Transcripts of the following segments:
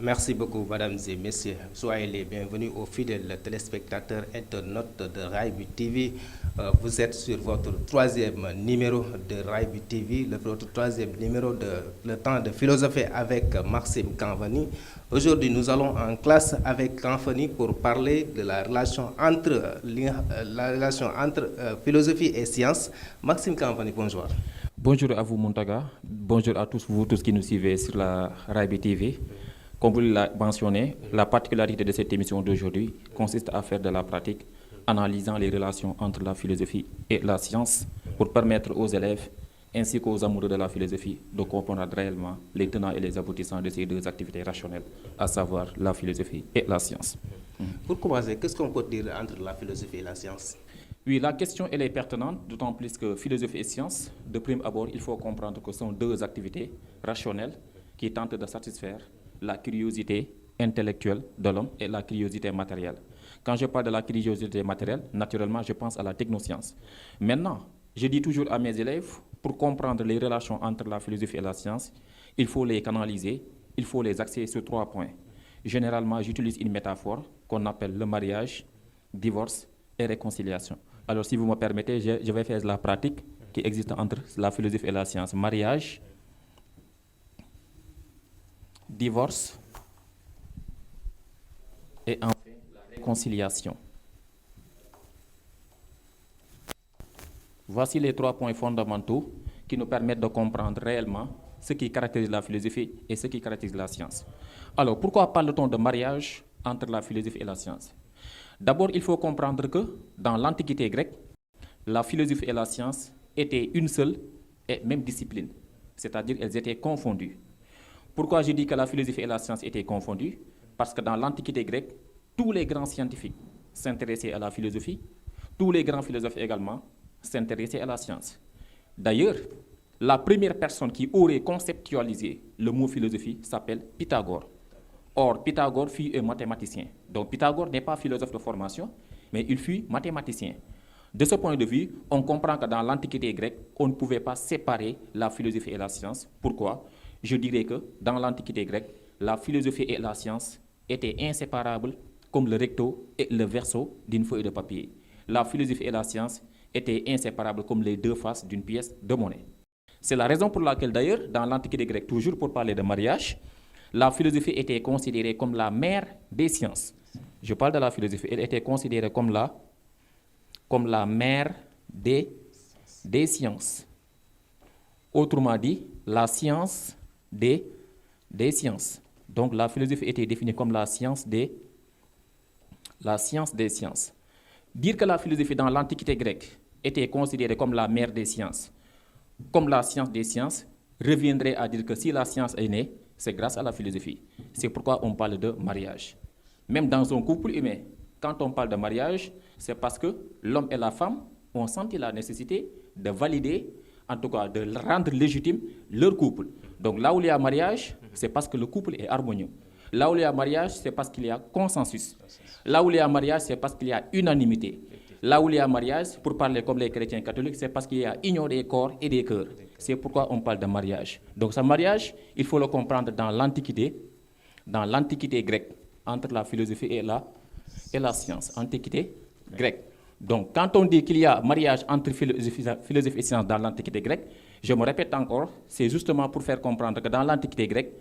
Merci beaucoup, mesdames et messieurs. Soyez les bienvenus aux fidèles téléspectateurs internautes de Raibu TV. Vous êtes sur votre troisième numéro de Raibu TV, votre troisième numéro de Le temps de philosophie avec Maxime Kanvani. Aujourd'hui, nous allons en classe avec Kanvani pour parler de la relation entre philosophie et science. Maxime Kanvani, bonjour. Bonjour à vous, Montaga. Bonjour à tous vous tous qui nous suivez sur la Raibu TV. Comme vous l'avez mentionné, la particularité de cette émission d'aujourd'hui consiste à faire de la pratique, analysant les relations entre la philosophie et la science pour permettre aux élèves ainsi qu'aux amoureux de la philosophie de comprendre réellement les tenants et les aboutissants de ces deux activités rationnelles, à savoir la philosophie et la science. Pour commencer, qu'est-ce qu'on peut dire entre la philosophie et la science? Oui, la question elle est pertinente, d'autant plus que philosophie et science, de prime abord, il faut comprendre que ce sont deux activités rationnelles qui tentent de satisfaire la curiosité intellectuelle de l'homme et la curiosité matérielle. Quand je parle de la curiosité matérielle, naturellement, je pense à la technoscience. Maintenant, je dis toujours à mes élèves, pour comprendre les relations entre la philosophie et la science, il faut les canaliser, il faut les axer sur 3 points. Généralement, j'utilise une métaphore qu'on appelle le mariage, divorce et réconciliation. Alors, si vous me permettez, je vais faire la pratique qui existe entre la philosophie et la science. Mariage, divorce et enfin la réconciliation. Voici les 3 points fondamentaux qui nous permettent de comprendre réellement ce qui caractérise la philosophie et ce qui caractérise la science. Alors, pourquoi parle-t-on de mariage entre la philosophie et la science? D'abord, il faut comprendre que dans l'Antiquité grecque, la philosophie et la science étaient une seule et même discipline, c'est-à-dire elles étaient confondues. Pourquoi je dis que la philosophie et la science étaient confondues? Parce que dans l'Antiquité grecque, tous les grands scientifiques s'intéressaient à la philosophie, tous les grands philosophes également s'intéressaient à la science. D'ailleurs, la première personne qui aurait conceptualisé le mot philosophie s'appelle Pythagore. Or, Pythagore fut un mathématicien. Donc, Pythagore n'est pas philosophe de formation, mais il fut mathématicien. De ce point de vue, on comprend que dans l'Antiquité grecque, on ne pouvait pas séparer la philosophie et la science. Pourquoi? Je dirais que dans l'Antiquité grecque, la philosophie et la science étaient inséparables comme le recto et le verso d'une feuille de papier. La philosophie et la science étaient inséparables comme les deux faces d'une pièce de monnaie. C'est la raison pour laquelle d'ailleurs, dans l'Antiquité grecque, toujours pour parler de mariage, la philosophie était considérée comme la mère des sciences. Je parle de la philosophie, elle était considérée comme la mère des sciences. Autrement dit, la science des sciences. Donc la philosophie était définie comme la science des sciences. Dire que la philosophie dans l'Antiquité grecque était considérée comme la mère des sciences, comme la science des sciences, reviendrait à dire que si la science est née, c'est grâce à la philosophie. C'est pourquoi on parle de mariage. Même dans un couple humain, quand on parle de mariage, c'est parce que l'homme et la femme ont senti la nécessité de valider, en tout cas de rendre légitime leur couple. Donc là où il y a mariage, c'est parce que le couple est harmonieux. Là où il y a mariage, c'est parce qu'il y a consensus. Là où il y a mariage, c'est parce qu'il y a unanimité. Là où il y a mariage, pour parler comme les chrétiens catholiques, c'est parce qu'il y a union des corps et des cœurs. C'est pourquoi on parle de mariage. Donc ce mariage, il faut le comprendre dans l'Antiquité grecque, entre la philosophie et la science. Antiquité grecque. Donc quand on dit qu'il y a mariage entre philosophie et science dans l'Antiquité grecque, je me répète encore, c'est justement pour faire comprendre que dans l'Antiquité grecque,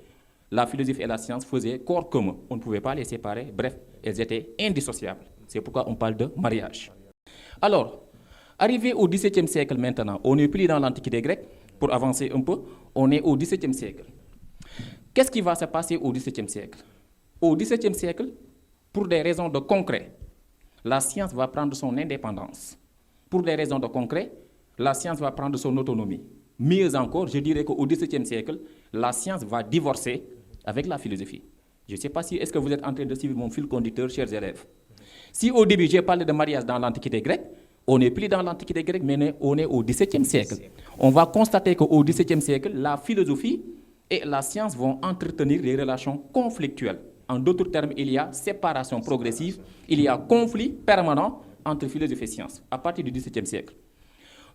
la philosophie et la science faisaient corps commun. On ne pouvait pas les séparer, bref, elles étaient indissociables. C'est pourquoi on parle de mariage. Alors, arrivé au XVIIe siècle maintenant, on n'est plus dans l'Antiquité grecque, pour avancer un peu, on est au XVIIe siècle. Qu'est-ce qui va se passer au XVIIe siècle? Au XVIIe siècle, pour des raisons de concret, la science va prendre son indépendance. Pour des raisons de concret, la science va prendre son autonomie. Mieux encore, je dirais qu'au XVIIe siècle, la science va divorcer avec la philosophie. Je ne sais pas si est-ce que vous êtes en train de suivre mon fil conducteur, chers élèves. Si au début j'ai parlé de mariage dans l'Antiquité grecque, on n'est plus dans l'Antiquité grecque, mais on est au XVIIe siècle. On va constater qu'au XVIIe siècle, la philosophie et la science vont entretenir des relations conflictuelles. En d'autres termes, il y a séparation progressive, il y a conflit permanent entre philosophie et science à partir du XVIIe siècle.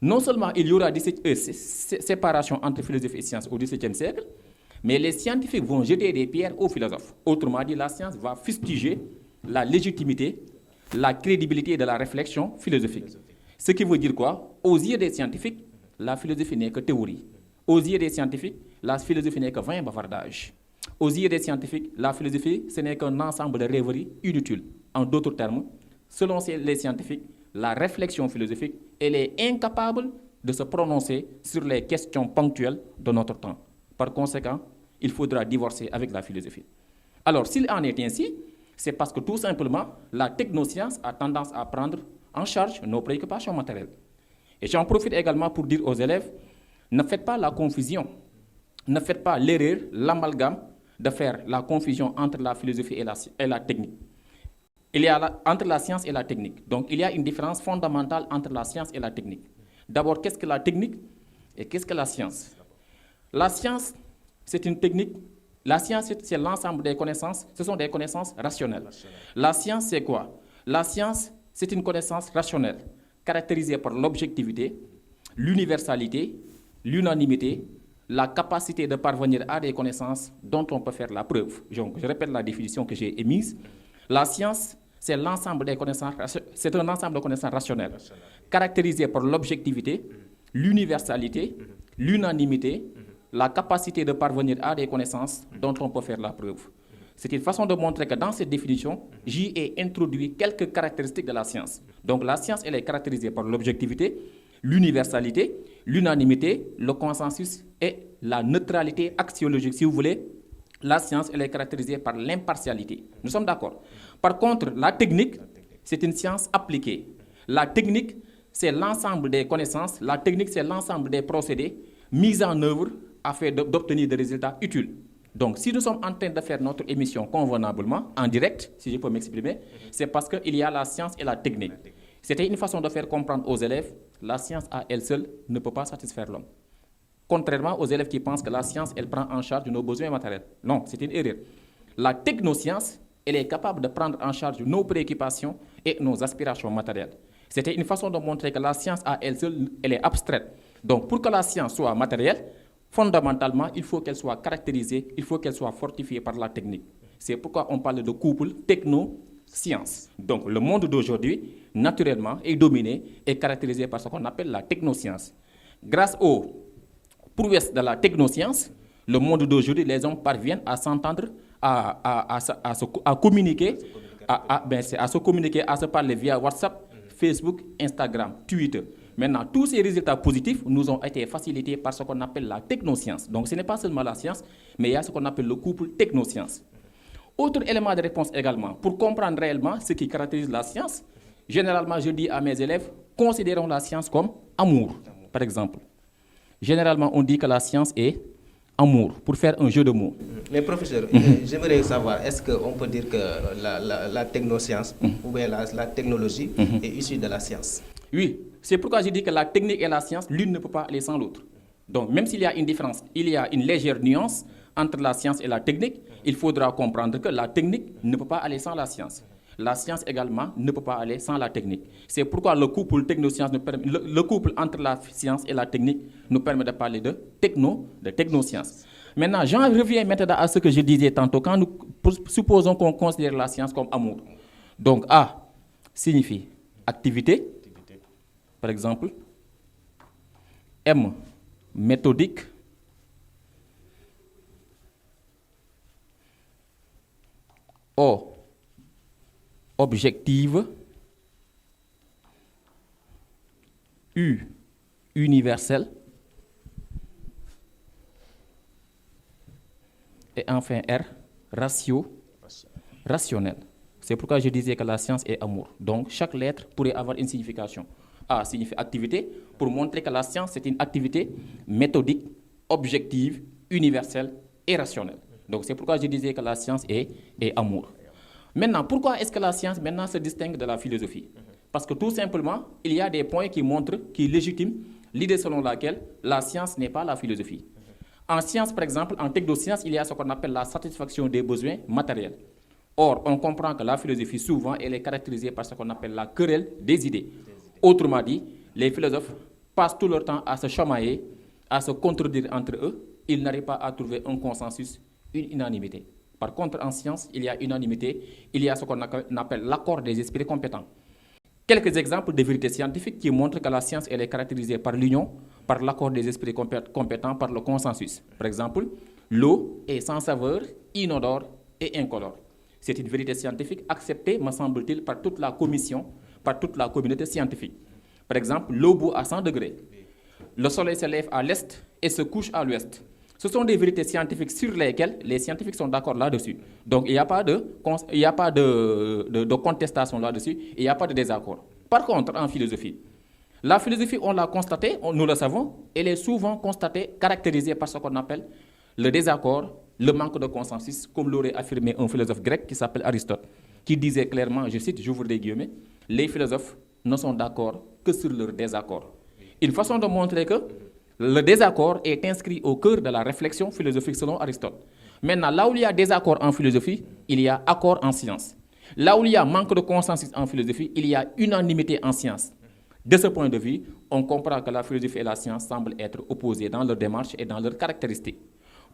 Non seulement il y aura séparation entre philosophie et science au XVIIe siècle, Mais les scientifiques vont jeter des pierres aux philosophes. Autrement dit, la science va fustiger la légitimité, la crédibilité de la réflexion philosophique. Ce qui veut dire quoi? Aux yeux des scientifiques, la philosophie n'est que théorie. Aux yeux des scientifiques, la philosophie n'est que vain bavardage. Aux yeux des scientifiques, la philosophie, ce n'est qu'un ensemble de rêveries inutiles. En d'autres termes, selon les scientifiques, la réflexion philosophique, elle est incapable de se prononcer sur les questions ponctuelles de notre temps. Par conséquent, il faudra divorcer avec la philosophie. Alors, s'il en est ainsi, c'est parce que tout simplement, la technoscience a tendance à prendre en charge nos préoccupations matérielles. Et j'en profite également pour dire aux élèves, ne faites pas la confusion, ne faites pas l'erreur, l'amalgame de faire la confusion entre la philosophie et la technique. Il y a entre la science et la technique. Donc, il y a une différence fondamentale entre la science et la technique. D'abord, qu'est-ce que la technique et qu'est-ce que la science? La science, c'est une technique. La science, c'est l'ensemble des connaissances. Ce sont des connaissances rationnelles. La science, c'est quoi? La science, c'est une connaissance rationnelle, caractérisée par l'objectivité, l'universalité, l'unanimité, la capacité de parvenir à des connaissances dont on peut faire la preuve. Donc, je répète la définition que j'ai émise. La science, c'est l'ensemble des connaissances, c'est un ensemble de connaissances rationnelles, caractérisé par l'objectivité, l'universalité, l'unanimité, la capacité de parvenir à des connaissances dont on peut faire la preuve. C'est une façon de montrer que dans cette définition, j'y ai introduit quelques caractéristiques de la science. Donc la science, elle est caractérisée par l'objectivité, l'universalité, l'unanimité, le consensus et la neutralité axiologique, si vous voulez. La science, elle est caractérisée par l'impartialité. Nous sommes d'accord. Par contre, la technique, c'est une science appliquée. La technique, c'est l'ensemble des connaissances. La technique, c'est l'ensemble des procédés mis en œuvre afin d'obtenir des résultats utiles. Donc, si nous sommes en train de faire notre émission convenablement, en direct, si je peux m'exprimer, c'est parce qu'il y a la science et la technique. C'était une façon de faire comprendre aux élèves, la science à elle seule ne peut pas satisfaire l'homme. Contrairement aux élèves qui pensent que la science, elle prend en charge nos besoins matériels. Non, c'est une erreur. La technoscience, elle est capable de prendre en charge nos préoccupations et nos aspirations matérielles. C'était une façon de montrer que la science à elle seule, elle est abstraite. Donc, pour que la science soit matérielle, fondamentalement, il faut qu'elle soit caractérisée, il faut qu'elle soit fortifiée par la technique. C'est pourquoi on parle de couple techno-science. Donc, le monde d'aujourd'hui, naturellement, est dominé et caractérisé par ce qu'on appelle la technoscience. Grâce aux prouesses de la technoscience, le monde d'aujourd'hui, les hommes parviennent à s'entendre, à communiquer, à se communiquer, à se parler via WhatsApp, Facebook, Instagram, Twitter. Maintenant, tous ces résultats positifs nous ont été facilités par ce qu'on appelle la technoscience. Donc, ce n'est pas seulement la science, mais il y a ce qu'on appelle le couple technoscience. Autre élément de réponse également, pour comprendre réellement ce qui caractérise la science, généralement, je dis à mes élèves, considérons la science comme amour, par exemple. Généralement, on dit que la science est amour, pour faire un jeu de mots. Mais professeur, j'aimerais savoir, est-ce qu'on peut dire que la technoscience ou bien la technologie est issue de la science? Oui, c'est pourquoi je dis que la technique et la science, l'une ne peut pas aller sans l'autre. Donc, même s'il y a une différence, il y a une légère nuance entre la science et la technique, il faudra comprendre que la technique ne peut pas aller sans la science. La science également ne peut pas aller sans la technique. C'est pourquoi le couple technoscience le couple entre la science et la technique nous permet de parler de technoscience. Maintenant, j'en reviens maintenant à ce que je disais tantôt, quand nous supposons qu'on considère la science comme amour. Donc, A signifie activité, par exemple. M, méthodique. O, objective. U, universel. Et enfin R, rationnel. C'est pourquoi je disais que la science est amour. Donc, chaque lettre pourrait avoir une signification. A signifie activité, pour montrer que la science, c'est une activité méthodique, objective, universelle et rationnelle. Donc, c'est pourquoi je disais que la science est amour. Maintenant, pourquoi est-ce que la science maintenant se distingue de la philosophie? Parce que tout simplement, il y a des points qui montrent, qui légitiment l'idée selon laquelle la science n'est pas la philosophie. En science, par exemple, en technoscience, il y a ce qu'on appelle la satisfaction des besoins matériels. Or, on comprend que la philosophie, souvent, elle est caractérisée par ce qu'on appelle la querelle des idées. Autrement dit, les philosophes passent tout leur temps à se chamailler, à se contredire entre eux, ils n'arrivent pas à trouver un consensus, une unanimité. Par contre, en science, il y a unanimité, il y a ce qu'on appelle l'accord des esprits compétents. Quelques exemples de vérités scientifiques qui montrent que la science elle est caractérisée par l'union, par l'accord des esprits compétents, par le consensus. Par exemple, l'eau est sans saveur, inodore et incolore. C'est une vérité scientifique acceptée, me semble-t-il, par toute la commission, par toute la communauté scientifique. Par exemple, l'eau bout à 100 degrés. Le soleil se lève à l'est et se couche à l'ouest. Ce sont des vérités scientifiques sur lesquelles les scientifiques sont d'accord là-dessus. Donc, il n'y a pas de contestation là-dessus, il n'y a pas de désaccord. Par contre, en philosophie, la philosophie, on l'a constaté, nous le savons, elle est souvent constatée, caractérisée par ce qu'on appelle le désaccord, le manque de consensus, comme l'aurait affirmé un philosophe grec qui s'appelle Aristote, qui disait clairement, je cite, j'ouvre des guillemets, les philosophes ne sont d'accord que sur leur désaccord. Une façon de montrer que le désaccord est inscrit au cœur de la réflexion philosophique selon Aristote. Maintenant, là où il y a désaccord en philosophie, il y a accord en science. Là où il y a manque de consensus en philosophie, il y a unanimité en science. De ce point de vue, on comprend que la philosophie et la science semblent être opposées dans leur démarche et dans leurs caractéristiques.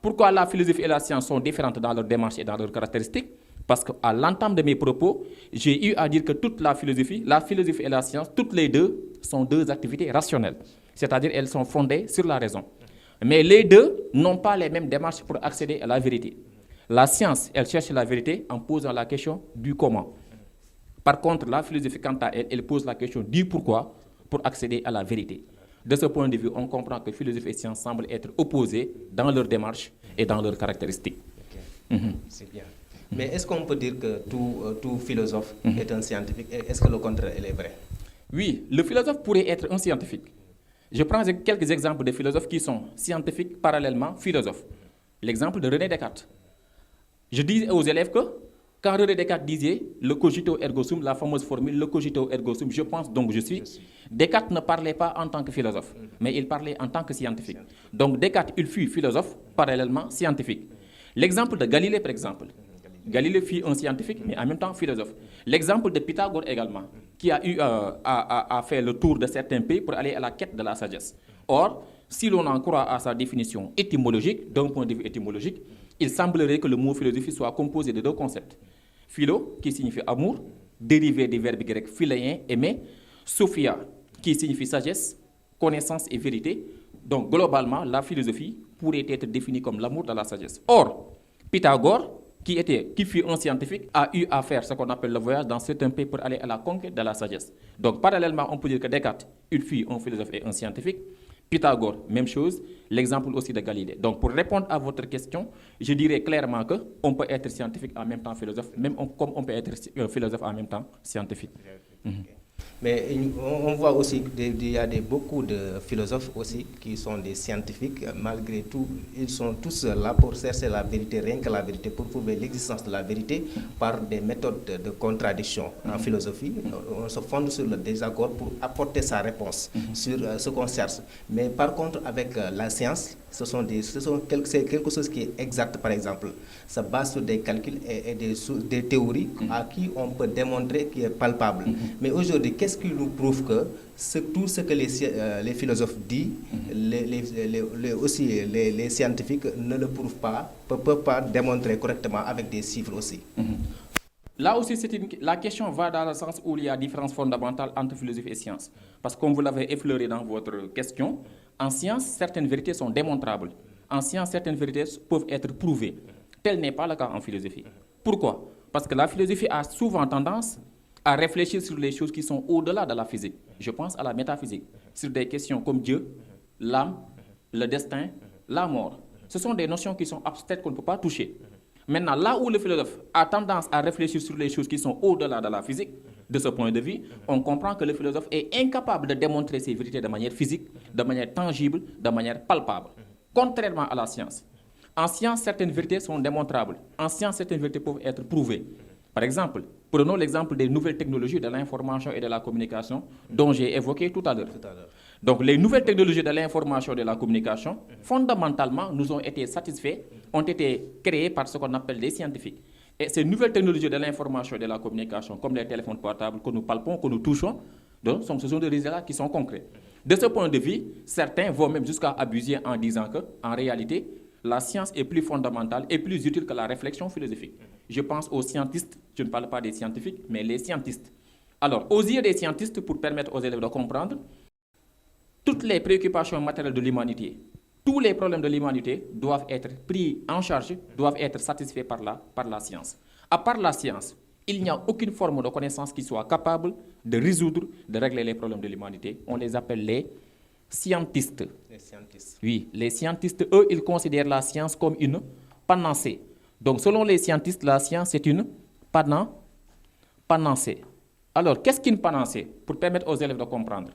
Pourquoi la philosophie et la science sont différentes dans leur démarche et dans leurs caractéristiques? Parce qu'à l'entame de mes propos, j'ai eu à dire que toute la philosophie et la science, toutes les deux sont deux activités rationnelles. C'est-à-dire elles sont fondées sur la raison. Mais les deux n'ont pas les mêmes démarches pour accéder à la vérité. La science, elle cherche la vérité en posant la question du comment. Par contre, la philosophie, quant à elle, elle pose la question du pourquoi pour accéder à la vérité. De ce point de vue, on comprend que philosophie et science semblent être opposées dans leur démarche et dans leurs caractéristiques. C'est bien. Mais est-ce qu'on peut dire que tout philosophe est un scientifique? Est-ce que le contraire est vrai? Oui, le philosophe pourrait être un scientifique. Je prends quelques exemples de philosophes qui sont scientifiques parallèlement philosophes. L'exemple de René Descartes. Je dis aux élèves que quand René Descartes disait le cogito ergo sum, la fameuse formule le cogito ergo sum, je pense donc je suis, Descartes ne parlait pas en tant que philosophe, mais il parlait en tant que scientifique. Donc Descartes, il fut philosophe, parallèlement scientifique. L'exemple de Galilée, par exemple. Galilée fut un scientifique, mais en même temps philosophe. L'exemple de Pythagore également, qui a eu à faire le tour de certains pays pour aller à la quête de la sagesse. Or, si l'on en croit à sa définition étymologique, d'un point de vue étymologique, il semblerait que le mot philosophie soit composé de deux concepts. Philo, qui signifie amour, dérivé des verbes grecs philéen, aimer, sophia, qui signifie sagesse, connaissance et vérité. Donc, globalement, la philosophie pourrait être définie comme l'amour de la sagesse. Or, Pythagore, qui fut un scientifique, a eu à faire ce qu'on appelle le voyage dans certains pays pour aller à la conquête de la sagesse. Donc, parallèlement, on peut dire que Descartes, il fut un philosophe et un scientifique. Pythagore, même chose. L'exemple aussi de Galilée. Donc, pour répondre à votre question, je dirais clairement qu'on peut être scientifique en même temps philosophe, comme on peut être philosophe en même temps scientifique. Mais on voit aussi qu'il y a beaucoup de philosophes aussi qui sont des scientifiques. Malgré tout, ils sont tous là pour chercher la vérité, rien que la vérité, pour prouver l'existence de la vérité par des méthodes de contradiction. En philosophie, on se fonde sur le désaccord pour apporter sa réponse sur ce qu'on cherche. Mais par contre, avec la science, c'est quelque chose qui est exact, par exemple. Ça base sur des calculs et des théories à qui on peut démontrer qui est palpable. Mais aujourd'hui, qu'est-ce qui nous prouve que tout ce que les philosophes disent, les scientifiques ne le prouvent pas, ne peuvent pas démontrer correctement avec des chiffres aussi? Là aussi, la question va dans le sens où il y a différence fondamentale entre philosophie et science. Parce que comme vous l'avez effleuré dans votre question, en science, certaines vérités sont démontrables. En science, certaines vérités peuvent être prouvées. Tel n'est pas le cas en philosophie. Pourquoi? Parce que la philosophie a souvent tendance à réfléchir sur les choses qui sont au-delà de la physique. Je pense à la métaphysique, sur des questions comme Dieu, l'âme, le destin, la mort. Ce sont des notions qui sont abstraites qu'on ne peut pas toucher. Maintenant, là où le philosophe a tendance à réfléchir sur les choses qui sont au-delà de la physique, de ce point de vue, on comprend que le philosophe est incapable de démontrer ces vérités de manière physique, de manière tangible, de manière palpable, contrairement à la science. En science, certaines vérités sont démontrables. En science, certaines vérités peuvent être prouvées. Par exemple, prenons l'exemple des nouvelles technologies de l'information et de la communication dont j'ai évoqué tout à l'heure. Donc, les nouvelles technologies de l'information et de la communication, fondamentalement, nous ont été satisfaits, ont été créées par ce qu'on appelle des scientifiques. Et ces nouvelles technologies de l'information et de la communication, comme les téléphones portables que nous palpons, que nous touchons, Donc, ce sont des résultats qui sont concrets. De ce point de vue, certains vont même jusqu'à abuser en disant qu'en réalité, la science est plus fondamentale et plus utile que la réflexion philosophique. Je pense aux scientistes, je ne parle pas des scientifiques, mais les scientistes. Alors, aux yeux des scientistes, pour permettre aux élèves de comprendre, toutes les préoccupations matérielles de l'humanité, tous les problèmes de l'humanité doivent être pris en charge, doivent être satisfaits par la science. À part la science, il n'y a aucune forme de connaissance qui soit capable de résoudre, de régler les problèmes de l'humanité. On les appelle les scientistes. Les scientistes. Oui, les scientistes, eux, ils considèrent la science comme une panacée. Donc, selon les scientistes, la science est une panacée. Alors, qu'est-ce qu'une panacée? Pour permettre aux élèves de comprendre.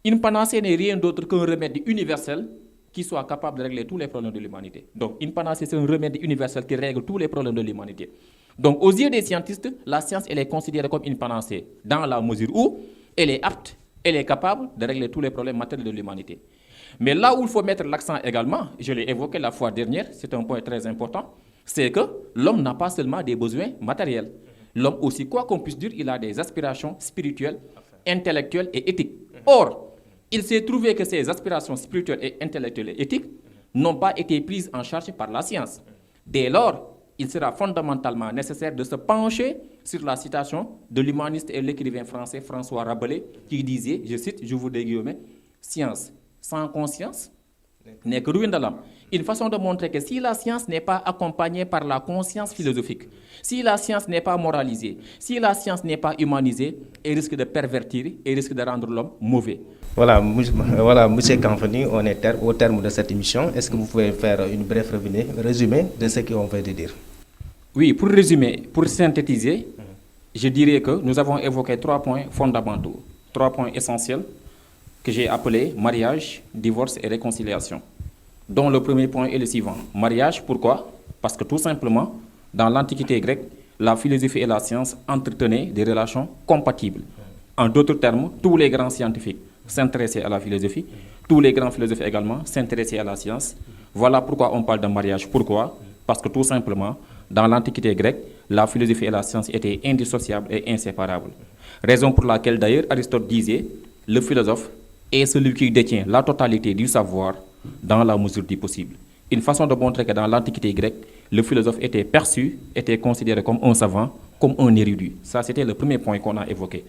Une panacée n'est rien d'autre qu'un remède universel qui soit capable de régler tous les problèmes de l'humanité. Donc, une panacée, c'est un remède universel qui règle tous les problèmes de l'humanité. Donc, aux yeux des scientistes, la science, elle est considérée comme une panacée dans la mesure où elle est apte, elle est capable de régler tous les problèmes matériels de l'humanité. Mais là où il faut mettre l'accent également, je l'ai évoqué la fois dernière, c'est un point très important, c'est que l'homme n'a pas seulement des besoins matériels. L'homme aussi, quoi qu'on puisse dire, il a des aspirations spirituelles, intellectuelles et éthiques. Or, il s'est trouvé que ces aspirations spirituelles et intellectuelles et éthiques n'ont pas été prises en charge par la science. Dès lors, il sera fondamentalement nécessaire de se pencher sur la citation de l'humaniste et l'écrivain français François Rabelais qui disait, je cite, je vous déguillaume, « Science sans conscience n'est que ruine de l'âme ». Une façon de montrer que si la science n'est pas accompagnée par la conscience philosophique, si la science n'est pas moralisée, si la science n'est pas humanisée, elle risque de pervertir et risque de rendre l'homme mauvais. Voilà, M. Kanfani, on est au terme de cette émission. Est-ce que vous pouvez faire une brève résumé de ce qu'on vient de dire? Oui, pour résumer, pour synthétiser, je dirais que nous avons évoqué 3 points fondamentaux, 3 points essentiels que j'ai appelés mariage, divorce et réconciliation. Dont le premier point est le suivant. Mariage, pourquoi? Parce que tout simplement, dans l'Antiquité grecque, la philosophie et la science entretenaient des relations compatibles. En d'autres termes, tous les grands scientifiques s'intéressaient à la philosophie, tous les grands philosophes également s'intéressaient à la science. Voilà pourquoi on parle de mariage. Pourquoi? Parce que tout simplement, dans l'Antiquité grecque, la philosophie et la science étaient indissociables et inséparables. Raison pour laquelle d'ailleurs Aristote disait, le philosophe est celui qui détient la totalité du savoir dans la mesure du possible. Une façon de montrer que dans l'Antiquité grecque, le philosophe était perçu, était considéré comme un savant, comme un érudit. Ça, c'était le premier point qu'on a évoqué.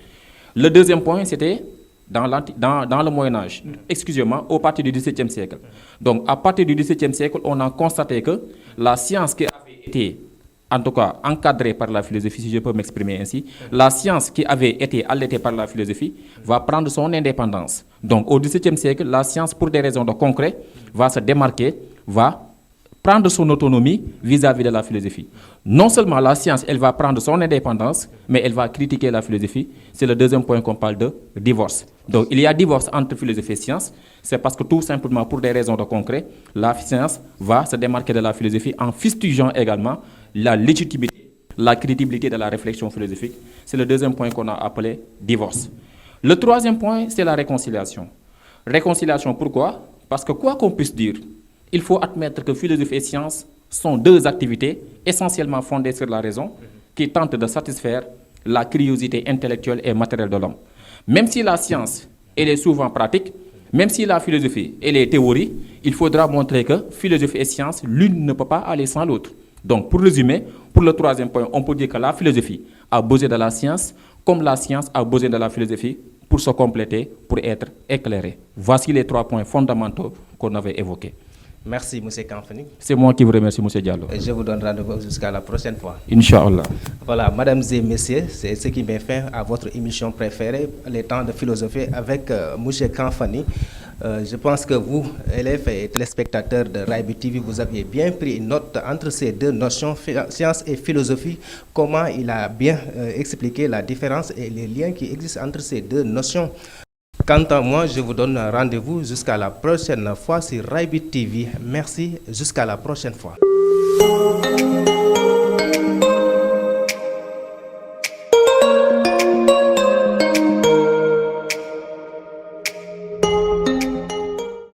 Le deuxième point, c'était dans le Moyen-Âge, excusez-moi, au partir du XVIIe siècle. Donc, à partir du XVIIe siècle, on a constaté que la science qui avait été, en tout cas, encadrée par la philosophie, si je peux m'exprimer ainsi, la science qui avait été allaitée par la philosophie va prendre son indépendance. Donc, au XVIIe siècle, la science, pour des raisons de concret, va se démarquer, va prendre son autonomie vis-à-vis de la philosophie. Non seulement la science, elle va prendre son indépendance, mais elle va critiquer la philosophie. C'est le deuxième point qu'on parle de divorce. Donc, il y a divorce entre philosophie et science. C'est parce que tout simplement, pour des raisons de concret, la science va se démarquer de la philosophie en fustigeant également la légitimité, la crédibilité de la réflexion philosophique. C'est le deuxième point qu'on a appelé divorce. Le troisième point, c'est la réconciliation. Réconciliation, pourquoi? Parce que quoi qu'on puisse dire, il faut admettre que philosophie et science sont deux activités essentiellement fondées sur la raison qui tentent de satisfaire la curiosité intellectuelle et matérielle de l'homme. Même si la science, elle est souvent pratique, même si la philosophie, elle est théorie, il faudra montrer que philosophie et science, l'une ne peut pas aller sans l'autre. Donc, pour résumer, pour le troisième point, on peut dire que la philosophie a besoin de la science, comme la science a besoin de la philosophie pour se compléter, pour être éclairée. Voici les 3 points fondamentaux qu'on avait évoqués. Merci, M. Kanfani. C'est moi qui vous remercie, M. Diallo. Et je vous donne rendez-vous jusqu'à la prochaine fois. Inch'Allah. Voilà, mesdames et messieurs, c'est ce qui met fin à votre émission préférée, Les Temps de philosophie, avec M. Kanfani. Je pense que vous, élèves et téléspectateurs de Raiby TV, vous aviez bien pris une note entre ces deux notions, science et philosophie, comment il a bien expliqué la différence et les liens qui existent entre ces deux notions. Quant à moi, je vous donne rendez-vous jusqu'à la prochaine fois sur Raiby TV. Merci, jusqu'à la prochaine fois.